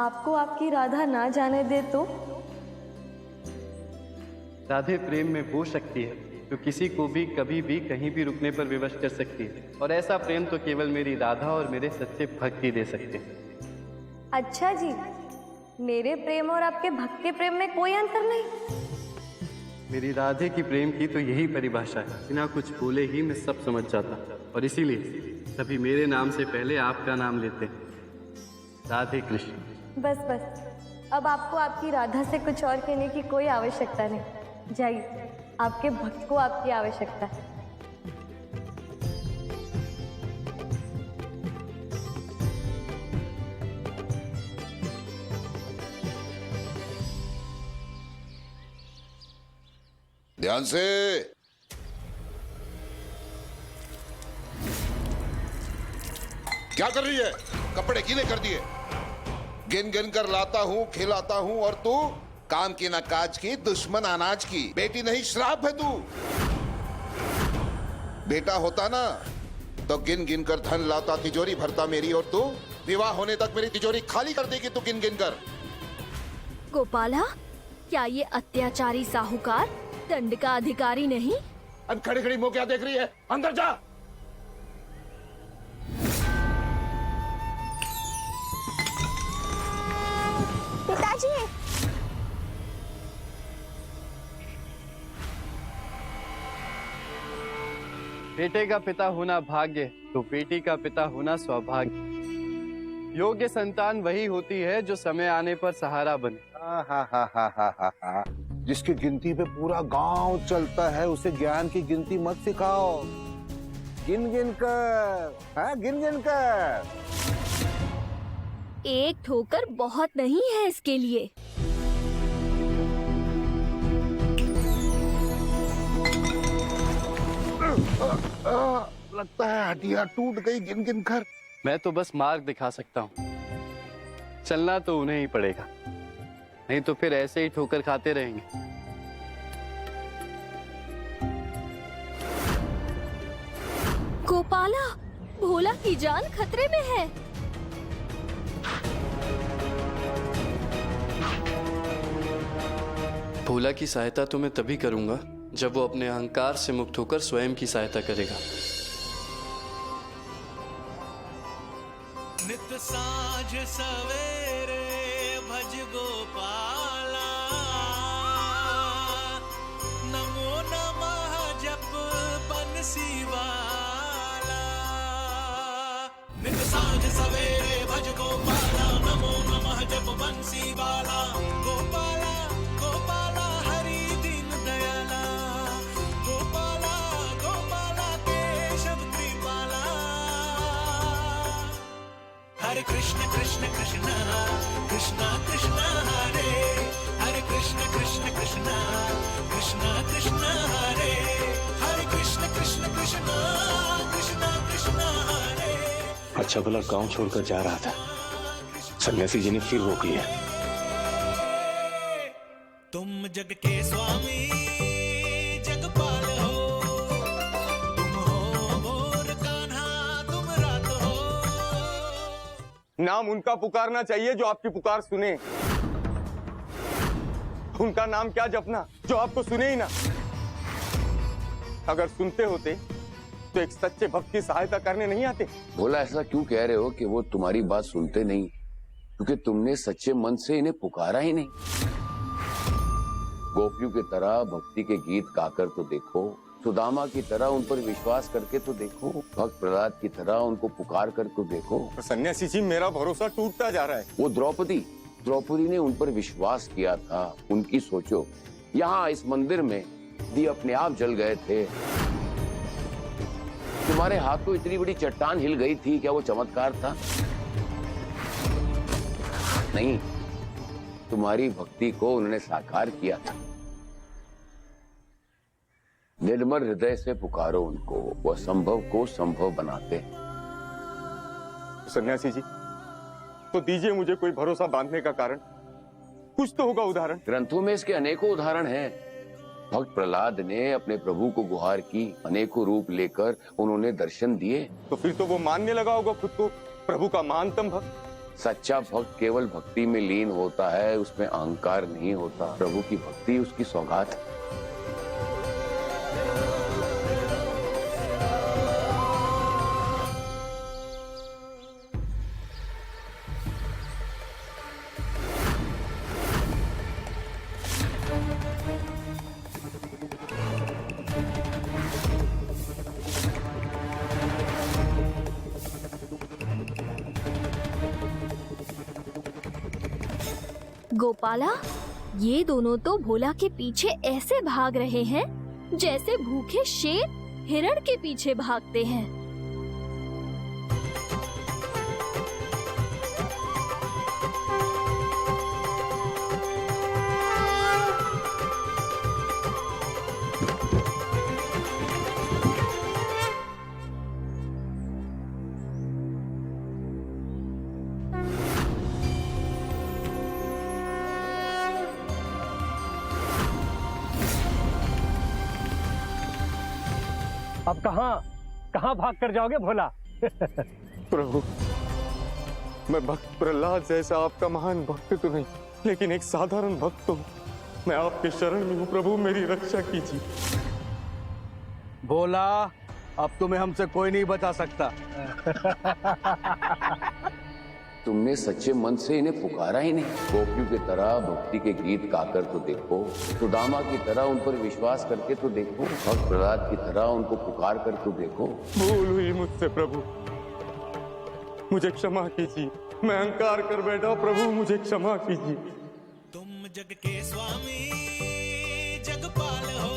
आपको आपकी राधा ना जाने दे तो? राधे प्रेम में वो शक्ति है जो किसी को भी कभी भी कहीं भी रुकने पर विवश कर सकती है, और ऐसा प्रेम तो केवल मेरी राधा और मेरे सच्चे भक्त ही दे सकते हैं। अच्छा जी, मेरे प्रेम और आपके भक्त के प्रेम में कोई अंतर नहीं? मेरी राधे की प्रेम की तो यही परिभाषा है, बिना कुछ बोले ही मैं सब समझ जाता, और इसीलिए सभी मेरे नाम से पहले आपका नाम लेते हैं, राधे कृष्ण। बस बस, अब आपको आपकी राधा से कुछ और कहने की कोई आवश्यकता नहीं। जाइए, आपके भक्त को आपकी आवश्यकता है। ध्यान से। क्या कर रही है? कपड़े गीले कर दिए। गिन गिन कर लाता हूँ, खिलाता हूँ, और तू काम की ना काज की, दुश्मन अनाज की। बेटी नहीं, श्राप है तू। बेटा होता ना तो गिन गिन कर धन लाता, तिजोरी भरता मेरी, और तू विवाह होने तक मेरी तिजोरी खाली कर देगी तू गिन गिन कर। गोपाला, क्या ये अत्याचारी साहूकार दंड का अधिकारी नहीं? अब खड़ी खड़ी मुंह क्या देख रही है? अंदर जा। पिताजी, बेटे का पिता होना भाग्य, तो बेटी का पिता होना सौभाग्य। योग्य संतान वही होती है जो समय आने पर सहारा बने। जिसकी गिनती पे पूरा गांव चलता है उसे ज्ञान की गिनती मत सिखाओ। गिन गिन कर, हाँ, गिन गिन कर। एक ठोकर बहुत नहीं है इसके लिए। लगता है हड्डियां टूट गई गिन गिन कर। मैं तो बस मार्ग दिखा सकता हूँ, चलना तो उन्हें ही पड़ेगा, नहीं तो फिर ऐसे ही ठोकर खाते रहेंगे। गोपाला, भोला की जान खतरे में है। भोला की सहायता तो मैं तभी करूंगा जब वो अपने अहंकार से मुक्त होकर स्वयं की सहायता करेगा। नित साँझ सवेरे भज गोपाला, नमो नमः जप बंसी वाला। नित साँझ सवेरे भज गोपाला, नमो नमः जप बंसी वाला। गोपाला गोपाला हरि दीन दयाला, गोपाला गोपाला केशव कृपाला। हरे कृष्ण कृष्ण कृष्ण कृष्ण कृष्ण हरे, हरे कृष्ण कृष्ण कृष्ण कृष्ण कृष्ण हरे, हरे कृष्ण कृष्ण कृष्ण कृष्ण कृष्ण हरे। अच्छा भला गांव छोड़कर जा रहा था, सन्यासी जी ने फिर रोक लिया। तुम जग के स्वामी जगपाल हो, तुम हो मोर कान्हा, तुम रात हो। नाम उनका पुकारना चाहिए जो आपकी पुकार सुने। उनका नाम क्या जपना जो आपको सुने ही ना। अगर सुनते होते तो एक सच्चे भक्त की सहायता करने नहीं आते। भोला, ऐसा क्यों कह रहे हो कि वो तुम्हारी बात सुनते नहीं? क्योंकि तुमने सच्चे मन से इन्हें पुकारा ही नहीं। गोपियों की तरह भक्ति के गीत गाकर तो देखो, सुदामा की तरह उन पर विश्वास करके तो देखो, भक्त प्रहलाद की तरह उनको पुकार कर तो देखो। तो सन्यासी जी, मेरा भरोसा टूटता जा रहा है। वो द्रौपदी ने उन पर विश्वास किया था। उनकी सोचो, यहाँ इस मंदिर में दिए अपने आप जल गए थे। तुम्हारे हाथों इतनी बड़ी चट्टान हिल गई थी, क्या वो चमत्कार था? नहीं, तुम्हारी भक्ति को उन्होंने साकार किया था। निर्मल हृदय से पुकारो उनको, वो असंभव को संभव बनाते हैं। सन्यासी जी, तो दीजिए मुझे कोई भरोसा बांधने का कारण। कुछ तो होगा उदाहरण। ग्रंथों में इसके अनेकों उदाहरण हैं। भक्त प्रहलाद ने अपने प्रभु को गुहार की, अनेकों रूप लेकर उन्होंने दर्शन दिए। तो फिर तो वो मानने लगा होगा खुद को प्रभु का महानतम भक्त। सच्चा भक्त केवल भक्ति में लीन होता है, उसमें अहंकार नहीं होता। प्रभु की भक्ति उसकी सौगात है। गोपाला, ये दोनों तो भोला के पीछे ऐसे भाग रहे हैं जैसे भूखे शेर हिरण के पीछे भागते हैं। अब कहाँ भाग कर जाओगे भोला? प्रभु, मैं भक्त प्रहलाद जैसा आपका महान भक्त तो नहीं, लेकिन एक साधारण भक्त हूँ। मैं आपके शरण में हूँ प्रभु, मेरी रक्षा कीजिए। बोला, अब तुम्हें हमसे कोई नहीं बचा सकता। तुमने सच्चे मन से इन्हें पुकारा ही नहीं। गोपियों की तरह भक्ति के गीत गाकर तो देखो, सुदामा की तरह उन पर विश्वास करके तो देखो, भक्त प्रहलाद की तरह उनको पुकार कर तो देखो। भूल हुई मुझसे प्रभु, मुझे क्षमा कीजिए। मैं अहंकार कर बैठा प्रभु, मुझे क्षमा कीजिए। तुम जग के स्वामी जगपाल हो,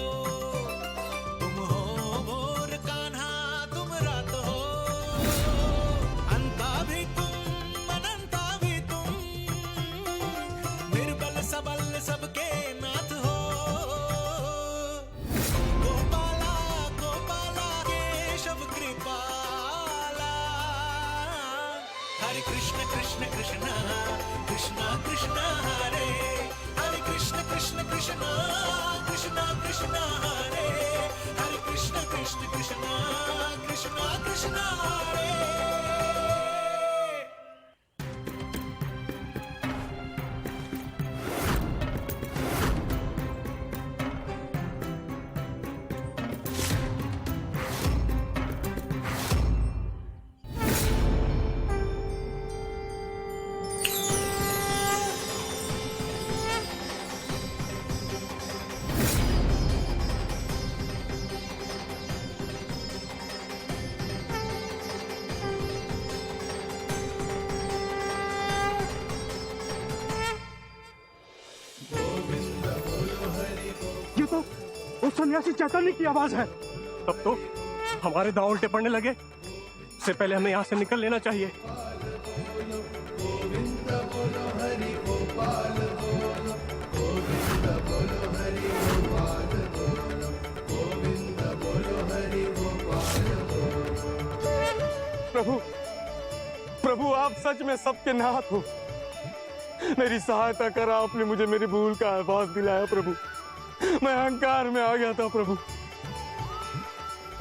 तुम हो मोर कान्हा, तुम रात हो, अंता भी तुम अनंता भी तुम, निर्बल सबल सबके नाथ हो। गोपाला गोपाला केशव कृपाला, हरे कृष्ण कृष्ण कृष्ण कृष्ण कृष्ण हरे हरे, कृष्ण कृष्ण कृष्ण कृष्ण कृष्ण हरे हरे, कृष्ण कृष्ण कृष्ण कृष्ण कृष्ण हरे। ये तो उस सन्यासी चैतन्य की आवाज है। तब तो हमारे दांव उल्टे पड़ने लगे। इससे पहले हमें यहाँ से निकल लेना चाहिए। प्रभु, प्रभु आप सच में सबके नाथ हो। मेरी सहायता करा आपने, मुझे मेरी भूल का एहसास दिलाया प्रभु। मैं अहंकार में आ गया था प्रभु।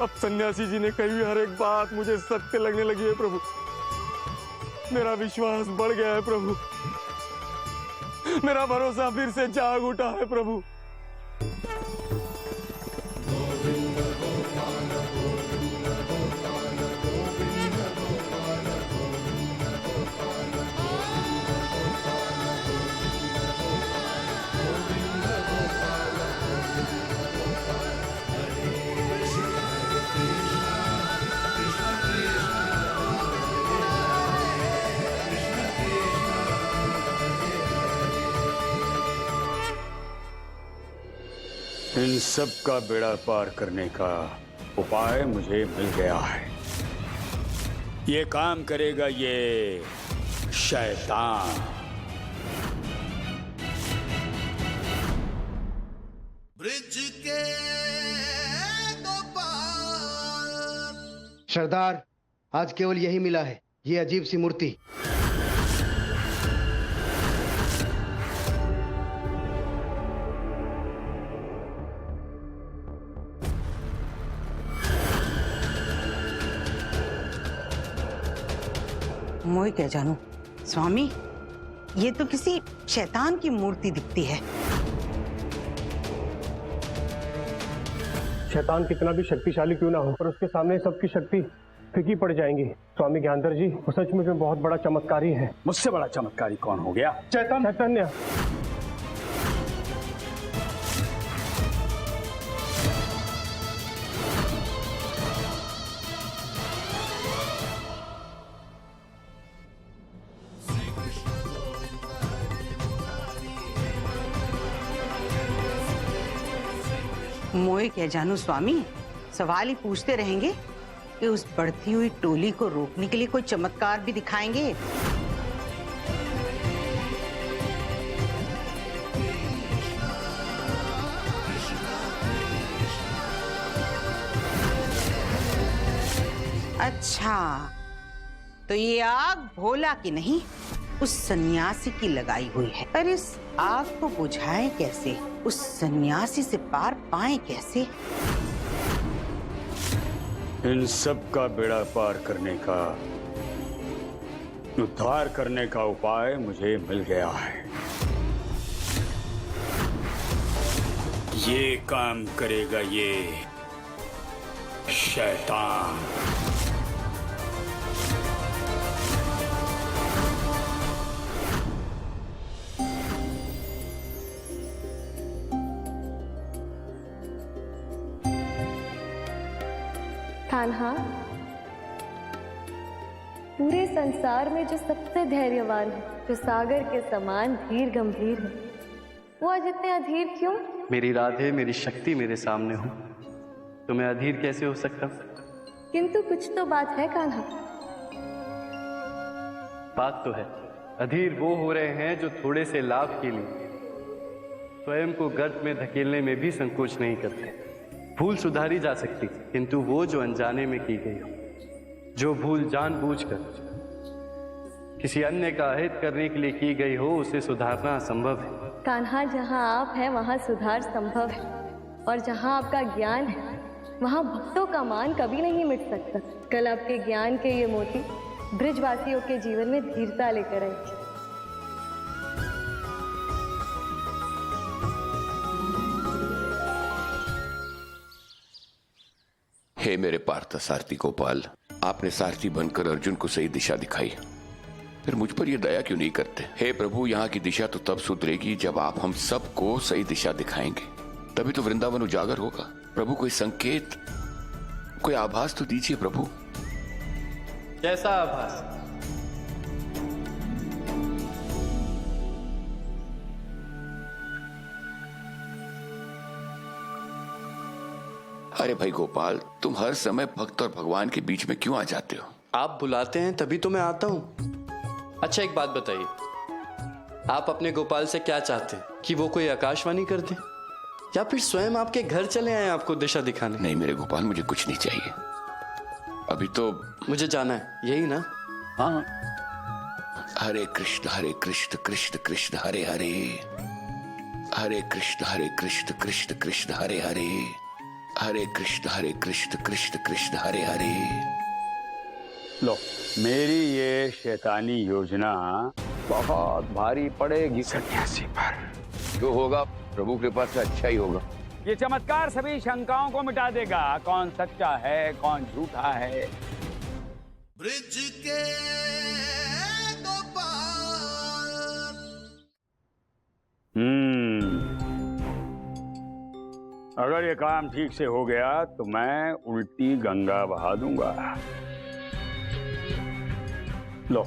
अब सन्यासी जी ने कही हुई हर एक बात मुझे सत्य लगने लगी है प्रभु। मेरा विश्वास बढ़ गया है प्रभु, मेरा भरोसा फिर से जाग उठा है प्रभु। इन सब का बेड़ा पार करने का उपाय मुझे मिल गया है। ये काम करेगा ये शैतान। ब्रिज के दो पार। सरदार, आज केवल यही मिला है, ये अजीब सी मूर्ति। মই क्या जानू, स्वामी, ये तो किसी शैतान की मूर्ति दिखती है। शैतान कितना भी शक्तिशाली क्यों ना हो, पर उसके सामने सबकी शक्ति फीकी पड़ जाएंगी। स्वामी ज्ञानधर जी, वो सचमुच में बहुत बड़ा चमत्कारी है। मुझसे बड़ा चमत्कारी कौन हो गया? चैतन्य। मोए क्या जानू स्वामी, सवाल ही पूछते रहेंगे कि उस बढ़ती हुई टोली को रोकने के लिए कोई चमत्कार भी दिखाएंगे। अच्छा, तो ये आग भोला की नहीं, उस सन्यासी की लगाई हुई है। पर इस आग को बुझाएं कैसे, उस सन्यासी से पार पाएं कैसे? इन सब का बेड़ा पार करने का, उद्धार करने का उपाय मुझे मिल गया है। ये काम करेगा ये शैतान। कान्हा, पूरे संसार में जो सबसे धैर्यवान है, जो सागर के समान धीर गंभीर है, वो आज इतने अधीर क्यों? मेरी राधे, मेरी शक्ति मेरे सामने हो तो मैं अधीर कैसे हो सकता? किंतु कुछ तो बात है कान्हा। बात तो है, अधीर वो हो रहे हैं जो थोड़े से लाभ के लिए स्वयं को गर्त में धकेलने में भी संकोच नहीं करते। भूल सुधारी जा सकती, किंतु वो जो अनजाने में की गई हो, जो भूल जानबूझकर किसी अन्य का अहित करने के लिए की गई हो, उसे सुधारना असंभव है। कान्हा, जहाँ आप हैं वहाँ सुधार संभव है, और जहाँ आपका ज्ञान है वहाँ भक्तों का मान कभी नहीं मिट सकता। कल आपके ज्ञान के ये मोती ब्रिजवासियों के जीवन में धीरता लेकर आएगी। हे मेरे पार्थ सारथी गोपाल, आपने सारथी बनकर अर्जुन को सही दिशा दिखाई, फिर मुझ पर यह दया क्यों नहीं करते? हे प्रभु, यहाँ की दिशा तो तब सुधरेगी जब आप हम सबको सही दिशा दिखाएंगे, तभी तो वृंदावन उजागर होगा। प्रभु, कोई संकेत, कोई आभास तो दीजिए प्रभु। कैसा आभास? अरे भाई गोपाल, तुम हर समय भक्त और भगवान के बीच में क्यों आ जाते हो? आप बुलाते हैं तभी तो मैं आता हूं। अच्छा, एक बात बताइए, आप अपने गोपाल से क्या चाहते हैं? कि वो कोई आकाशवाणी कर दे, या फिर स्वयं आपके घर चले आए आपको दिशा दिखाने? नहीं मेरे गोपाल, मुझे कुछ नहीं चाहिए, अभी तो मुझे जाना है, यही ना? हाँ। हरे कृष्ण कृष्ण कृष्ण हरे हरे, हरे कृष्ण कृष्ण हरे हरे, हरे कृष्ण कृष्ण हरे हरे। लो, मेरी ये शैतानी योजना बहुत भारी पड़ेगी सन्यासी पर। जो होगा प्रभु कृपा से अच्छा ही होगा। ये चमत्कार सभी शंकाओं को मिटा देगा, कौन सच्चा है कौन झूठा है। ब्रिज के दो पार। अगर ये काम ठीक से हो गया तो मैं उल्टी गंगा बहा दूंगा। लो,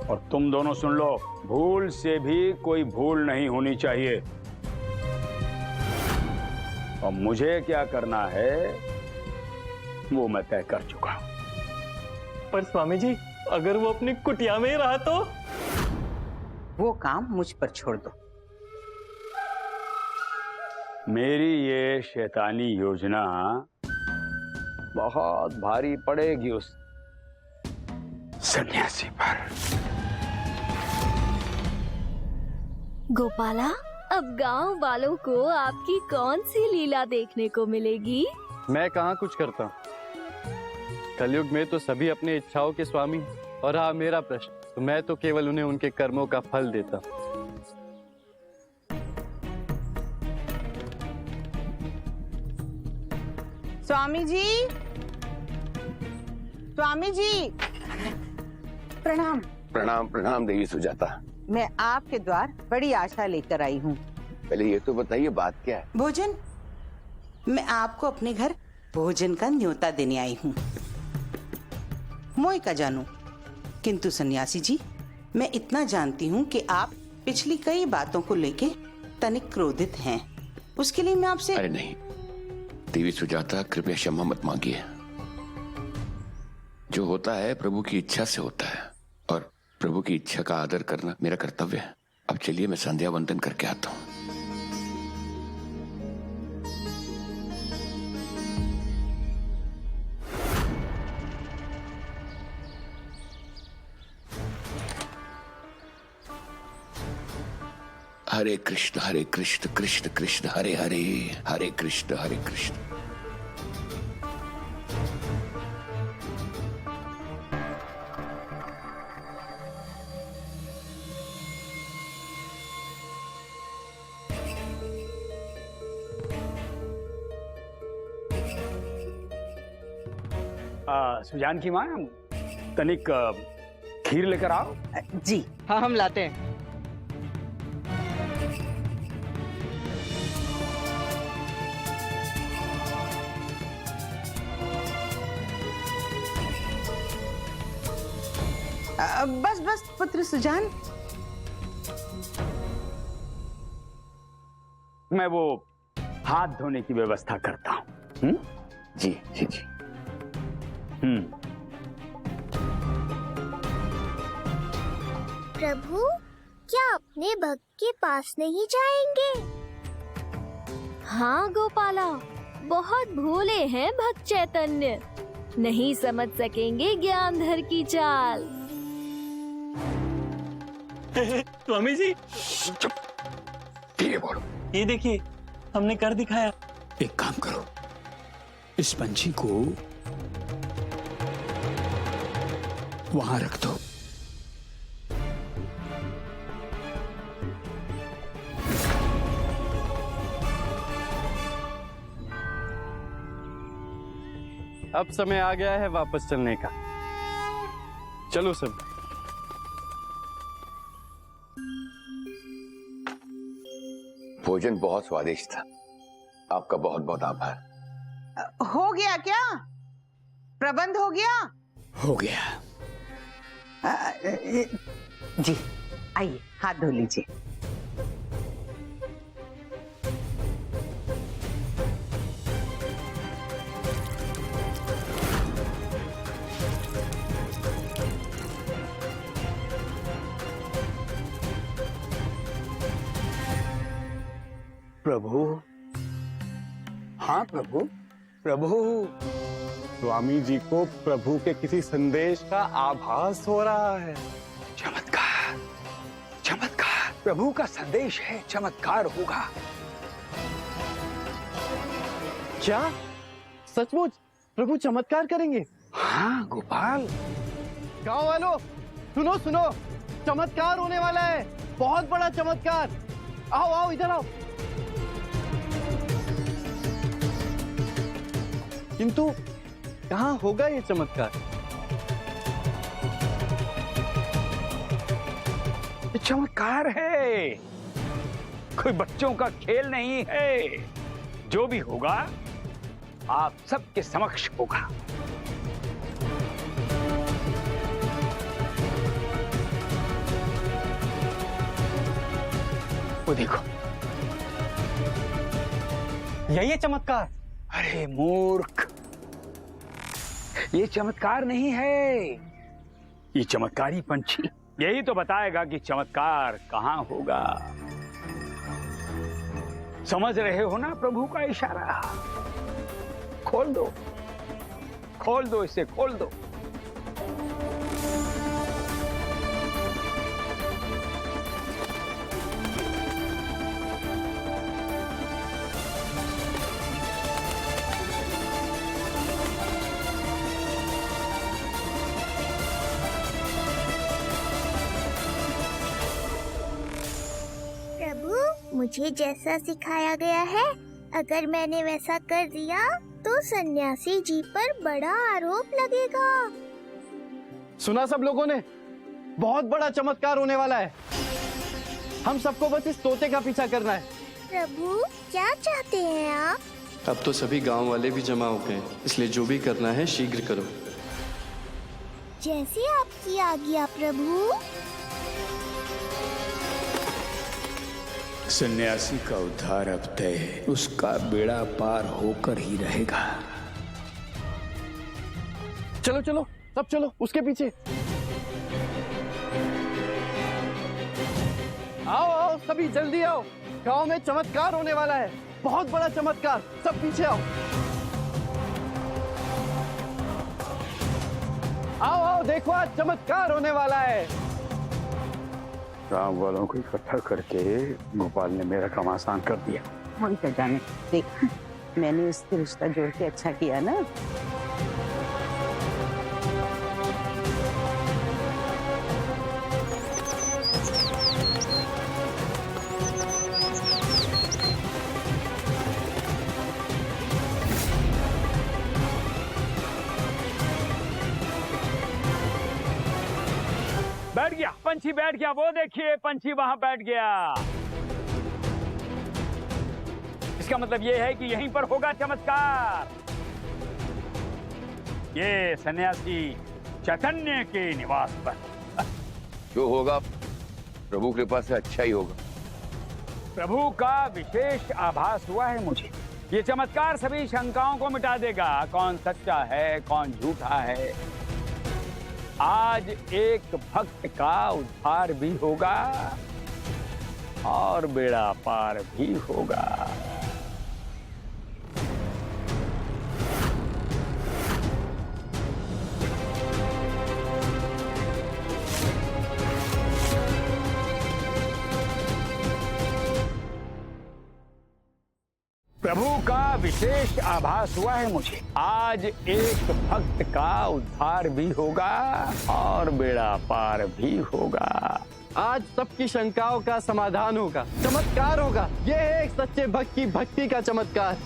और तुम दोनों सुन लो, भूल से भी कोई भूल नहीं होनी चाहिए। और मुझे क्या करना है वो मैं तय कर चुका हूं। पर स्वामी जी, अगर वो अपनी कुटिया में ही रहा तो? वो काम मुझ पर छोड़ दो। मेरी ये शैतानी योजना बहुत भारी पड़ेगी उस सन्यासी पर। गोपाला, अब गांव वालों को आपकी कौन सी लीला देखने को मिलेगी? मैं कहाँ कुछ करता हूँ। कलयुग में तो सभी अपने इच्छाओं के स्वामी, और हाँ, मेरा प्रश्न, तो मैं तो केवल उन्हें उनके कर्मों का फल देता हूं। स्वामी जी, स्वामी जी, प्रणाम। प्रणाम प्रणाम देवी सुजाता। मैं आपके द्वार बड़ी आशा लेकर आई हूँ। पहले ये तो बताइए बात क्या है? भोजन, मैं आपको अपने घर भोजन का न्योता देने आई हूँ। मोय का जानू, किंतु सन्यासी जी, मैं इतना जानती हूँ कि आप पिछली कई बातों को लेके तनिक क्रोधित हैं। उसके लिए मैं आपसे... अरे नहीं देवी सुजाता, कृपया क्षमा मत मांगिए। जो होता है प्रभु की इच्छा से होता है, और प्रभु की इच्छा का आदर करना मेरा कर्तव्य है। अब चलिए मैं संध्या वंदन करके आता हूँ। हरे कृष्ण कृष्ण कृष्ण हरे हरे, हरे कृष्ण हरे कृष्ण। सुजान की माँ, तनिक खीर लेकर आओ। जी हाँ, हम लाते हैं। बस बस पुत्र सुजान। मैं वो हाथ धोने की व्यवस्था करता हूँ। जी जी जी। प्रभु, क्या अपने भक्त के पास नहीं जाएंगे? हाँ गोपाला, बहुत भोले हैं भक्त चैतन्य, नहीं समझ सकेंगे ज्ञानधर की चाल। स्वामी जी, धीरे बोलो। ये देखिए, हमने कर दिखाया। एक काम करो, इस पंछी को वहां रख दो। अब समय आ गया है वापस चलने का। चलो सब। भोजन बहुत स्वादिष्ट था, आपका बहुत बहुत आभार। हो गया क्या? प्रबंध हो गया? हो गया। जी आइए, हाथ धो लीजिए। प्रभु, हाँ प्रभु, प्रभु। स्वामी जी को प्रभु के किसी संदेश का आभास हो रहा है। चमत्कार, चमत्कार। प्रभु का संदेश है, चमत्कार होगा। क्या सचमुच प्रभु चमत्कार करेंगे? हाँ गोपाल। गांव वालों, सुनो सुनो, चमत्कार होने वाला है, बहुत बड़ा चमत्कार। आओ आओ, इधर आओ। किंतु कहाँ होगा ये चमत्कार? ये चमत्कार है, कोई बच्चों का खेल नहीं है। जो भी होगा आप सबके समक्ष होगा। वो देखो, यही है चमत्कार। अरे मूर्ख, ये चमत्कार नहीं है, ये चमत्कारी पंछी यही तो बताएगा कि चमत्कार कहाँ होगा। समझ रहे हो ना प्रभु का इशारा? खोल दो, खोल दो, इसे खोल दो। मुझे जैसा सिखाया गया है, अगर मैंने वैसा कर दिया तो सन्यासी जी पर बड़ा आरोप लगेगा। सुना सब लोगों ने? बहुत बड़ा चमत्कार होने वाला है। हम सबको बस इस तोते का पीछा करना है। प्रभु, क्या चाहते हैं आप? अब तो सभी गांव वाले भी जमा हो गए, इसलिए जो भी करना है शीघ्र करो। जैसे आपकी आज्ञा प्रभु। सन्यासी का उद्धार अब तय है, उसका बेड़ा पार होकर ही रहेगा। चलो चलो सब चलो उसके पीछे। आओ आओ सभी जल्दी आओ, गांव में चमत्कार होने वाला है, बहुत बड़ा चमत्कार। सब पीछे आओ। आओ आओ देखो आज चमत्कार होने वाला है। गांव वालों को इकट्ठा करके गोपाल ने मेरा काम आसान कर दिया। वही तो जाने, देख मैंने उससे रिश्ता जोड़ के अच्छा किया ना। बैठ गया पंछी, बैठ गया। वो देखिए पंछी वहां बैठ गया। इसका मतलब ये है कि यहीं पर होगा चमत्कार। ये सन्यासी चैतन्य के निवास पर। जो होगा प्रभु कृपा से अच्छा ही होगा। प्रभु का विशेष आभास हुआ है मुझे। ये चमत्कार सभी शंकाओं को मिटा देगा। कौन सच्चा है, कौन झूठा है। आज एक भक्त का उद्धार भी होगा और बेड़ा पार भी होगा। प्रभु का विशेष आभास हुआ है मुझे। आज एक भक्त का उद्धार भी होगा और बेड़ा पार भी होगा। आज सबकी शंकाओं का समाधान होगा, चमत्कार होगा। यह है एक सच्चे भक्त की भक्ति का चमत्कार।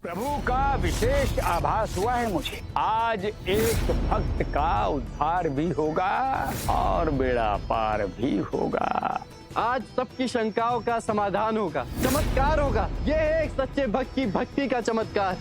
प्रभु का विशेष आभास हुआ है मुझे। आज एक भक्त का उद्धार भी होगा और बेड़ा पार भी होगा। आज सबकी शंकाओं का समाधान होगा, चमत्कार होगा। यह है एक सच्चे भक्त की भक्ति का चमत्कार।